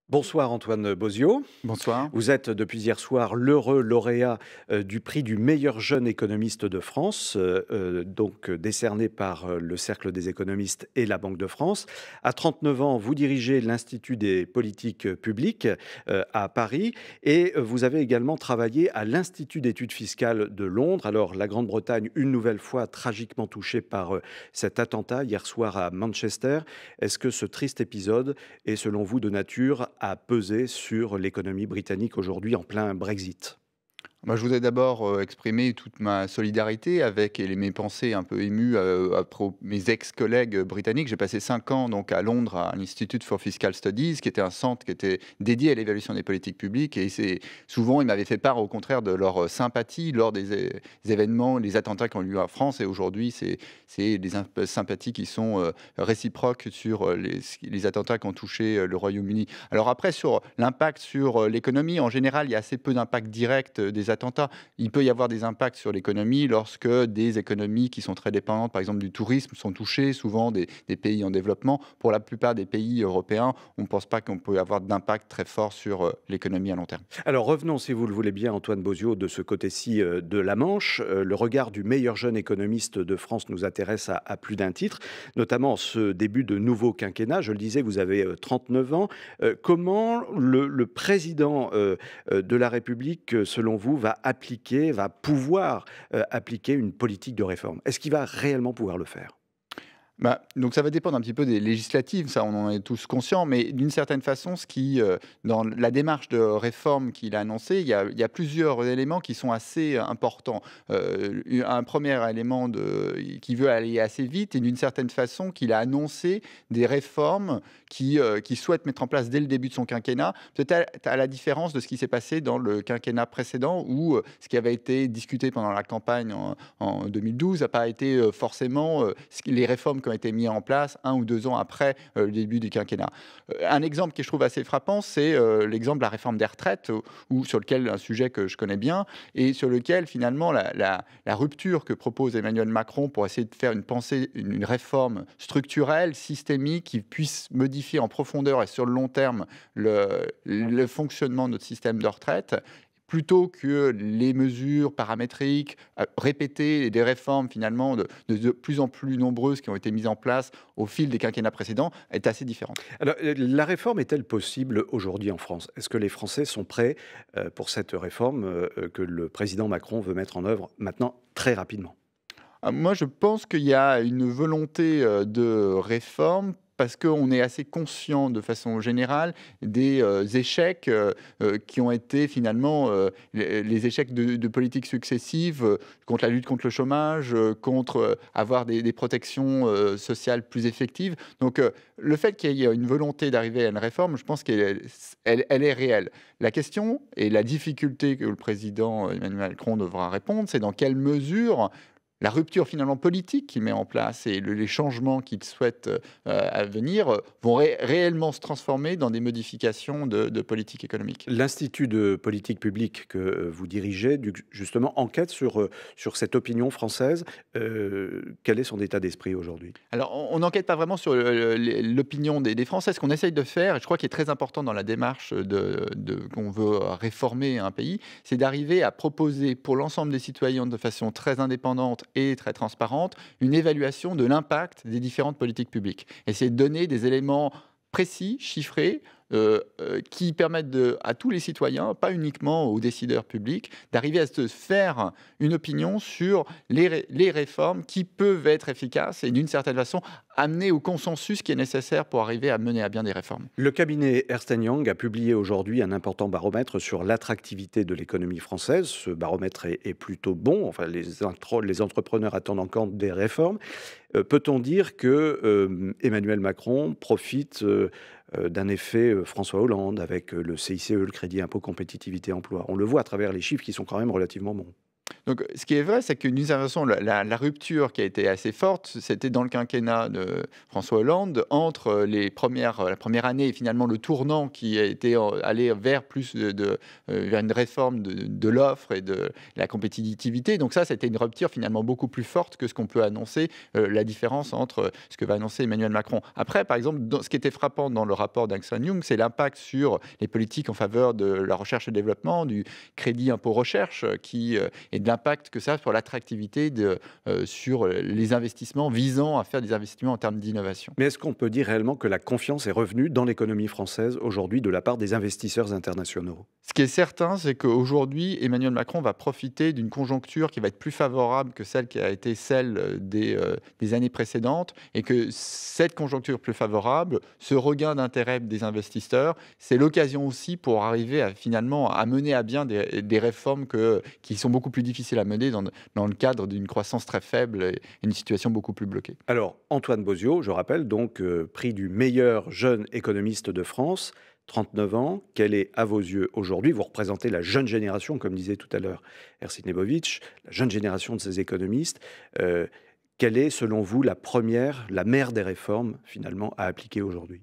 Bonsoir Antoine Bozio. Bonsoir. Vous êtes depuis hier soir l'heureux lauréat du prix du meilleur jeune économiste de France, décerné par le Cercle des économistes et la Banque de France. À 39 ans, vous dirigez l'Institut des politiques publiques à Paris et vous avez également travaillé à l'Institut d'études fiscales de Londres. Alors la Grande-Bretagne, une nouvelle fois tragiquement touchée par cet attentat hier soir à Manchester. Est-ce que ce triste épisode est selon vous de nature à peser sur l'économie britannique aujourd'hui en plein Brexit? Moi, je voudrais d'abord exprimer toute ma solidarité avec et mes pensées un peu émues mes ex-collègues britanniques. J'ai passé 5 ans donc, à Londres à l'Institute for Fiscal Studies, qui était un centre qui était dédié à l'évaluation des politiques publiques. Et souvent, ils m'avaient fait part au contraire de leur sympathie lors des événements, les attentats qui ont eu lieu en France. Et aujourd'hui, c'est des sympathies qui sont réciproques sur les attentats qui ont touché le Royaume-Uni. Alors après, sur l'impact sur l'économie, en général, il y a assez peu d'impact direct des attentats. Il peut y avoir des impacts sur l'économie lorsque des économies qui sont très dépendantes, par exemple du tourisme, sont touchées, souvent des pays en développement. Pour la plupart des pays européens, on ne pense pas qu'on peut avoir d'impact très fort sur l'économie à long terme. Alors revenons, si vous le voulez bien, Antoine Bozio, de ce côté-ci de la Manche. Le regard du meilleur jeune économiste de France nous intéresse à plus d'un titre, notamment en ce début de nouveau quinquennat. Je le disais, vous avez 39 ans. Comment le président de la République, selon vous, va pouvoir appliquer une politique de réforme? Est-ce qu'il va réellement pouvoir le faire? Donc ça va dépendre un petit peu des législatives, ça on en est tous conscients, mais d'une certaine façon, dans la démarche de réforme qu'il a annoncée, il y a plusieurs éléments qui sont assez importants. Un premier élément qui veut aller assez vite et d'une certaine façon qu'il a annoncé des réformes qui souhaite mettre en place dès le début de son quinquennat, peut-être à la différence de ce qui s'est passé dans le quinquennat précédent où ce qui avait été discuté pendant la campagne en 2012 n'a pas été forcément les réformes qui ont été mis en place 1 ou 2 ans après le début du quinquennat. Un exemple qui je trouve assez frappant, c'est l'exemple de la réforme des retraites, un sujet que je connais bien, et sur lequel finalement la rupture que propose Emmanuel Macron pour essayer de faire une réforme structurelle, systémique, qui puisse modifier en profondeur et sur le long terme le fonctionnement de notre système de retraite, plutôt que les mesures paramétriques répétées et des réformes finalement de plus en plus nombreuses qui ont été mises en place au fil des quinquennats précédents, est assez différente. Alors, la réforme est-elle possible aujourd'hui en France? Est-ce que les Français sont prêts pour cette réforme que le président Macron veut mettre en œuvre maintenant très rapidement? Moi, je pense qu'il y a une volonté de réforme parce qu'on est assez conscient de façon générale des échecs qui ont été finalement les échecs de politiques successives contre la lutte contre le chômage, contre avoir des protections sociales plus effectives. Donc le fait qu'il y ait une volonté d'arriver à une réforme, je pense qu'elle est réelle. La question et la difficulté que le président Emmanuel Macron devra répondre, c'est dans quelle mesure la rupture finalement politique qu'il met en place et les changements qu'il souhaite à venir vont réellement se transformer dans des modifications de politique économique. L'Institut de politique publique que vous dirigez, justement, enquête sur cette opinion française. Quel est son état d'esprit aujourd'hui? Alors, on n'enquête pas vraiment sur l'opinion des Français. Ce qu'on essaye de faire, et je crois qu'il est très important dans la démarche qu'on veut réformer un pays, c'est d'arriver à proposer pour l'ensemble des citoyens de façon très indépendante et très transparente une évaluation de l'impact des différentes politiques publiques. Essayer de donner des éléments précis, chiffrés, qui permettent à tous les citoyens, pas uniquement aux décideurs publics, d'arriver à se faire une opinion sur les réformes qui peuvent être efficaces et d'une certaine façon amener au consensus qui est nécessaire pour arriver à mener à bien des réformes. Le cabinet Ernst Young a publié aujourd'hui un important baromètre sur l'attractivité de l'économie française. Ce baromètre est plutôt bon. Enfin, les entrepreneurs attendent encore des réformes. Peut-on dire que Emmanuel Macron profite d'un effet François Hollande avec le CICE, le crédit impôt compétitivité emploi? On le voit à travers les chiffres qui sont quand même relativement bons. Donc, ce qui est vrai, c'est que d'une certaine façon, la rupture qui a été assez forte, c'était dans le quinquennat de François Hollande, entre la première année et finalement le tournant qui a été allé vers plus vers une réforme de l'offre et de la compétitivité. Donc ça, c'était une rupture finalement beaucoup plus forte que ce qu'on peut annoncer, la différence entre ce que va annoncer Emmanuel Macron. Après, par exemple, ce qui était frappant dans le rapport d'Ernst & Young, c'est l'impact sur les politiques en faveur de la recherche et développement, du crédit impôt recherche, et de l'impact que ça a sur l'attractivité sur les investissements visant à faire des investissements en termes d'innovation. Mais est-ce qu'on peut dire réellement que la confiance est revenue dans l'économie française aujourd'hui de la part des investisseurs internationaux? Ce qui est certain, c'est qu'aujourd'hui, Emmanuel Macron va profiter d'une conjoncture qui va être plus favorable que celle qui a été celle des années précédentes, et que cette conjoncture plus favorable, ce regain d'intérêt des investisseurs, c'est l'occasion aussi pour arriver à finalement à mener à bien des réformes qui sont beaucoup plus difficiles à mener dans le cadre d'une croissance très faible et une situation beaucoup plus bloquée. Alors, Antoine Bozio, je rappelle donc, prix du meilleur jeune économiste de France, 39 ans. Quelle est, à vos yeux, aujourd'hui, vous représentez la jeune génération, comme disait tout à l'heure Ersin Nebovitch, la jeune génération de ces économistes. Quelle est, selon vous, la mère des réformes, finalement, à appliquer aujourd'hui?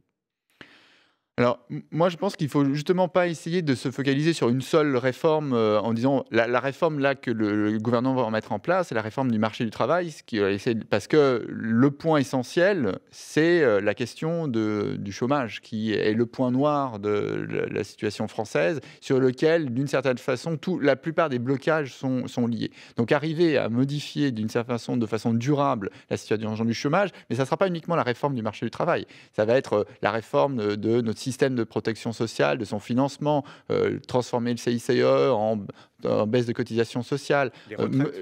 Alors, moi, je pense qu'il faut justement pas essayer de se focaliser sur une seule réforme en disant la réforme là que le gouvernement va mettre en place, c'est la réforme du marché du travail, parce que le point essentiel, c'est la question du chômage, qui est le point noir de la situation française, sur lequel, d'une certaine façon, la plupart des blocages sont liés. Donc, arriver à modifier d'une certaine façon, de façon durable, la situation du chômage, mais ça ne sera pas uniquement la réforme du marché du travail, ça va être la réforme de notre système de protection sociale, de son financement, transformer le CICE en baisse de cotisations sociales,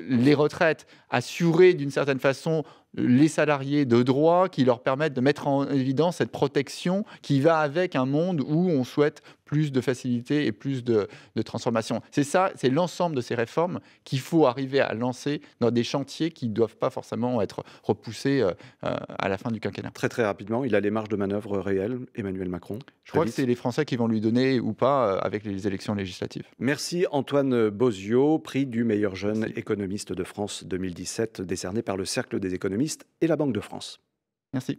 les retraites, assurer d'une certaine façon les salariés de droit qui leur permettent de mettre en évidence cette protection qui va avec un monde où on souhaite plus de facilité et plus de transformation. C'est ça, c'est l'ensemble de ces réformes qu'il faut arriver à lancer dans des chantiers qui ne doivent pas forcément être repoussés à la fin du quinquennat. Très très rapidement, il a les marges de manœuvre réelles, Emmanuel Macron? Je crois que c'est les Français qui vont lui donner ou pas avec les élections législatives. Merci Antoine Bozio, prix du meilleur jeune économiste de France 2017, décerné par le Cercle des économistes et la Banque de France. Merci.